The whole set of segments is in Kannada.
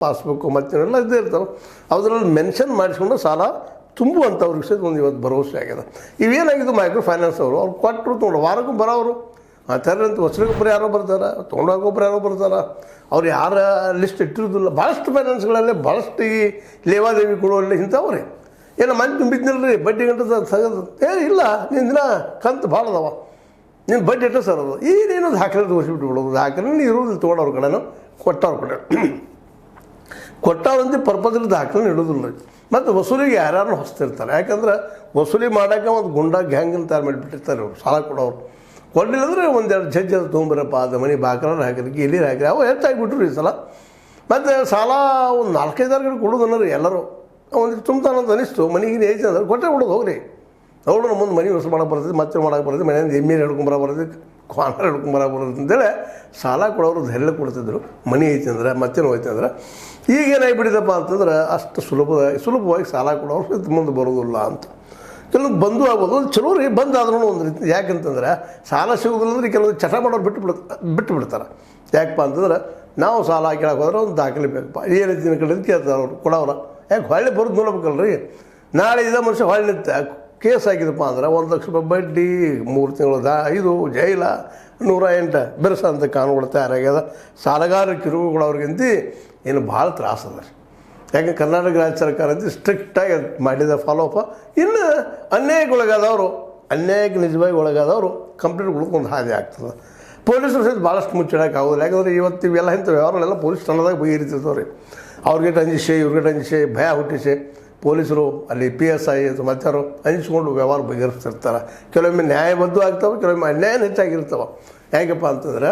ಪಾಸ್ಬುಕ್ಕು ಮತ್ತೇನೆಲ್ಲ ಇದ್ದೇ ಇರ್ತಾವೆ. ಅದರಲ್ಲಿ ಮೆನ್ಷನ್ ಮಾಡಿಸ್ಕೊಂಡು ಸಾಲ ತುಂಬುವಂಥ ವಿಷಯದ ಒಂದು ಇವತ್ತು ಭರವಸೆ ಆಗಿದೆ. ಇವೇನಾಗಿದ್ದು ಮೈಕ್ರೋ ಫೈನಾನ್ಸ್ ಅವರು ಕೊಟ್ಟರು ತೊಗೊಂಡು ವಾರಕ್ಕೂ ಬರೋರು ಆ ಥರ ಅಂತ ಹೊಸಗೊಬ್ಬರು ಯಾರೋ ಬರ್ತಾರೆ, ತೊಗೊಂಡೋಗೊಬ್ಬರು ಯಾರೋ ಬರ್ತಾರೆ. ಅವ್ರು ಯಾರ ಲಿಸ್ಟ್ ಇಟ್ಟಿರೋದಿಲ್ಲ. ಭಾಳಷ್ಟು ಫೈನಾನ್ಸ್ಗಳಲ್ಲಿ ಭಾಳಷ್ಟು ಈ ಲೇವಾದೇವಿ ಕೊಡುವಲ್ಲಿ ಇಂಥವ್ರಿ ಏನೋ ಮನೆ ತುಂಬಿದ್ನಲ್ರಿ ಬಡ್ಡಿ ಗಂಟೆ ತೆಗೆದು ಇಲ್ಲ ನಿನ್ನ ದಿನ ಕಂತು ಭಾಳ ಅದಾವ, ನೀನು ಬಡ್ಡಿ ಇಟ್ಟು ಸರ್ ಅದು ಈಗೇನು ದಾಖಲೆ ತೋರಿಸ್ಬಿಟ್ಟು ಬಿಡೋದು. ದಾಖಲೆ ಇರೋದಿಲ್ಲ ತೊಗೊಂಡವ್ರ ಕಡೆನೂ ಕೊಟ್ಟವ್ರ ಕಡೆ ಕೊಟ್ಟವ್ರಂತೆ ಪರ್ಪದಲ್ಲಿ ದಾಖಲೆ ಇಡೋದಿಲ್ಲ. ಮತ್ತು ವಸೂಲಿಗೆ ಯಾರ್ಯಾರು ಹೊಸ್ತಿರ್ತಾರೆ. ಯಾಕಂದ್ರೆ ವಸೂಲಿ ಮಾಡೋಕ್ಕೆ ಒಂದು ಗುಂಡ ಗ್ಯಾಂಗನ್ನು ತಯಾರು ಮಾಡಿಬಿಟ್ಟಿರ್ತಾರೆ ಅವರು ಸಾಲ ಕೊಡೋರು. ಕೊಡಲಿಲ್ಲ ಅಂದರೆ ಒಂದೆರಡು ಜಡ್ಜ್ ಅದು ತೊಗೊಂಬರಪ್ಪ ಅದು ಮನೆ ಬಾಕಲಲ್ಲಿ ಹಾಕಿರಿ ಇಲ್ಲಿ ಹಾಕಿರಿ ಅವು ಹೆಚ್ಚಾಗಿಬಿಟ್ರು ಈ ಸಲ. ಮತ್ತು ಸಾಲ ಒಂದು 4-5 ಕಡೆ ಕೊಡೋದು ಎಲ್ಲರೂ ಒಂದಿಗೆ ತುಂಬ್ತಾನಂತ ಅನಿಸ್ತು. ಮನೆಗಿನ ಏಜ್ ಅಂದ್ರೆ ಕೊಟ್ಟೆ ಬಿಡೋದು ಹೋಗ್ರಿ ಅವ್ರು ನಮ್ಮ ಮುಂದೆ ಮನೆ ಹೊಸ ಮಾಡೋಕೆ ಬರ್ತದೆ, ಮತ್ತೆ ಮಾಡೋಕೆ ಬರ್ತದೆ, ಮನೆಯಿಂದ ಎಮ್ಮೆ ಹಿಡ್ಕೊಂಬರ ಬರ್ತದೆ, ಕ್ವಾನರ್ ಹಿಡ್ಕೊಂಬರ ಬರ್ತದೆ ಅಂತೇಳಿ ಸಾಲ ಕೊಡೋರು ಧೈರ್ಯ ಕೊಡ್ತಿದ್ರು. ಮನೆ ಐತಿ ಅಂದ್ರೆ ಮತ್ತೇನು ಹೋಯ್ತು ಅಂದ್ರೆ ಈಗೇನಾಗಿಬಿಟ್ಟಿದಪ್ಪ ಅಂತಂದ್ರೆ ಅಷ್ಟು ಸುಲಭವಾಗಿ ಸಾಲ ಕೊಡೋರು ಮುಂದೆ ಬರೋದಿಲ್ಲ ಅಂತ. ಕೆಲವೊಂದು ಬಂದು ಆಗ್ಬೋದು ಚಲೋ ರೀ ಬಂದಾದ್ರೂ ಒಂದು ರೀತಿ. ಯಾಕಂತಂದ್ರೆ ಸಾಲ ಸಿಗೋದಿಲ್ಲ ಅಂದ್ರೆ ಕೆಲವೊಂದು ಚಟ ಮಾಡೋರು ಬಿಟ್ಟು ಬಿಡ್ತಾರೆ. ಯಾಕಪ್ಪ ಅಂತಂದ್ರೆ ನಾವು ಸಾಲ ಕೇಳಕ್ಕೆ ಹೋದ್ರೆ ಒಂದು ದಾಖಲೆ ಬೇಕಪ್ಪ ಏನು ದಿನ ಕಡೆ ಕೇಳ್ತಾರೆ ಅವ್ರು ಕೊಡೋರ. ಯಾಕೆ ಹೊಳ್ಳಿ ಬರೋದು ನೋಡ್ಬೇಕಲ್ರಿ. ನಾಳೆ ಇದೇ ಮನುಷ್ಯ ಹೊಳ್ಳಿ ನಿಂತ ಕೇಸ್ ಆಗಿದಪ್ಪ ಅಂದ್ರೆ 1 ಲಕ್ಷ ರೂಪಾಯಿ ಬಡ್ಡಿ, 3 ತಿಂಗಳು ಇದು ಜೈಲ, 108 ಬೆರಸ ಅಂತ ಕಾನೂನುಗಳು ತಯಾರಾಗ್ಯದ. ಸಾಲಗಾರ ಕಿರುಗುಗಳವ್ರಿಗಂತ ಏನು ಭಾಳ ತ್ರಾಸ ಅದ ರೀ. ಯಾಕೆ ಕರ್ನಾಟಕ ರಾಜ್ಯ ಸರ್ಕಾರ ಅಂತ ಸ್ಟ್ರಿಕ್ಟಾಗಿ ಮಾಡಿದ ಫಾಲೋಅಪ್. ಇನ್ನು ಅನ್ಯಾಯಕ್ಕೊಳಗಾದವರು ಅನ್ಯಾಯಕ್ಕೆ ನಿಜವಾಗಿ ಒಳಗಾದವರು ಕಂಪ್ಲೀಟ್ ಉಳ್ಕೊಂಡು ಹಾದಿ ಆಗ್ತದೆ. ಪೊಲೀಸರು ಸಹಿತ ಭಾಳಷ್ಟು ಮುಚ್ಚಿಡೋಕೆ ಆಗೋದಿಲ್ಲ. ಯಾಕಂದರೆ ಇವತ್ತು ಇವೆಲ್ಲ ಇಂಥ ವ್ಯವಹಾರಗಳೆಲ್ಲ ಪೊಲೀಸ್ ಠಾಣದಾಗ ಬಗೆಹರಿತಿರ್ತಾವೆ ರೀ. ಅವ್ರಿಗೆ ಅಂಜಿಸೆ ಇವ್ರಿಗೆ ಅಂಜಿಸೆ ಭಯ ಹುಟ್ಟಿಸೆ ಪೊಲೀಸರು ಅಲ್ಲಿ PSI ಅಥವಾ ಮತ್ತಾರು ಹಂಚ್ಕೊಂಡು ವ್ಯವಹಾರ ಬಗೆಹರಿಸ್ತಿರ್ತಾರೆ. ಕೆಲವೊಮ್ಮೆ ನ್ಯಾಯಬದ್ಧ ಆಗ್ತವೆ, ಕೆಲವೊಮ್ಮೆ ಅನ್ಯಾಯ ಹೆಚ್ಚಾಗಿರ್ತವೆ. ಹೇಗಪ್ಪ ಅಂತಂದ್ರೆ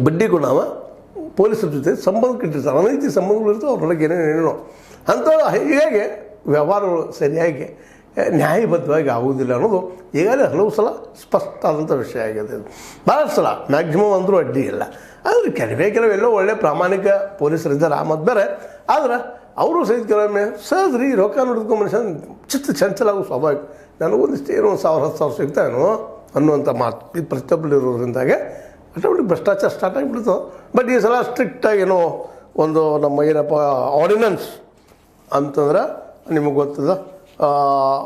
ಬಡ್ಡಿಗೂ ನಾವು ಪೊಲೀಸರ ಜೊತೆ ಸಂಬಂಧ ಕಟ್ಟಿರ್ತಾರೆ, ಅನೈತಿ ಸಂಬಂಧಗಳು ಇರ್ತವೆ ಅವ್ರೊಳಗೆ ಏನೇನೇನೋ ಅಂತ. ಹೀಗಾಗಿ ವ್ಯವಹಾರಗಳು ಸರಿಯಾಗಿ ನ್ಯಾಯಬದ್ಧವಾಗಿ ಆಗುವುದಿಲ್ಲ ಅನ್ನೋದು ಈಗಾಗಲೇ ಹಲವು ಸಲ ಸ್ಪಷ್ಟ ಆದಂಥ ವಿಷಯ ಆಗಿದೆ. ಭಾಳಷ್ಟು ಸಲ ಮ್ಯಾಕ್ಸಿಮಮ್ ಅಂದರೂ ಅಡ್ಡಿ ಇಲ್ಲ. ಆದರೆ ಕೆಲವೆಲ್ಲೋ ಒಳ್ಳೆ ಪ್ರಾಮಾಣಿಕ ಪೊಲೀಸರಿದ್ದಾರೆ ಆ ಮತ್ತು ಬೇರೆ. ಆದ್ರೆ ಅವರು ಸಹಿತ ಕೆಲವೊಮ್ಮೆ ಸಹಜ್ರಿ ರೊಕ್ಕ ನೋಡಿದ್ಕೊ ಮನುಷ್ಯ ಚಿತ್ತ ಚಂಚಲಾಗೋ ಸ್ವಾಭಾವಿಕ. ನನಗೊಂದಿಷ್ಟು ಏನೋ 1,000-10,000 ಸಿಗ್ತಾವೇನೋ ಅನ್ನುವಂಥ ಮಾತು ಇದು ಪ್ರತಿಯೊಬ್ಬರಿರೋದ್ರಿಂದಾಗೆ ಆಟೋಮೆಟಿಕ್ ಭ್ರಷ್ಟಾಚಾರ ಸ್ಟಾರ್ಟ್ ಆಗಿಬಿಡ್ತದೆ. ಬಟ್ ಈ ಸಲ ಸ್ಟ್ರಿಕ್ಟಾಗಿ ಏನೋ ಒಂದು ನಮ್ಮ ಏನಪ್ಪ ಆರ್ಡಿನೆನ್ಸ್ ಅಂತಂದ್ರೆ ನಿಮಗೆ ಗೊತ್ತದ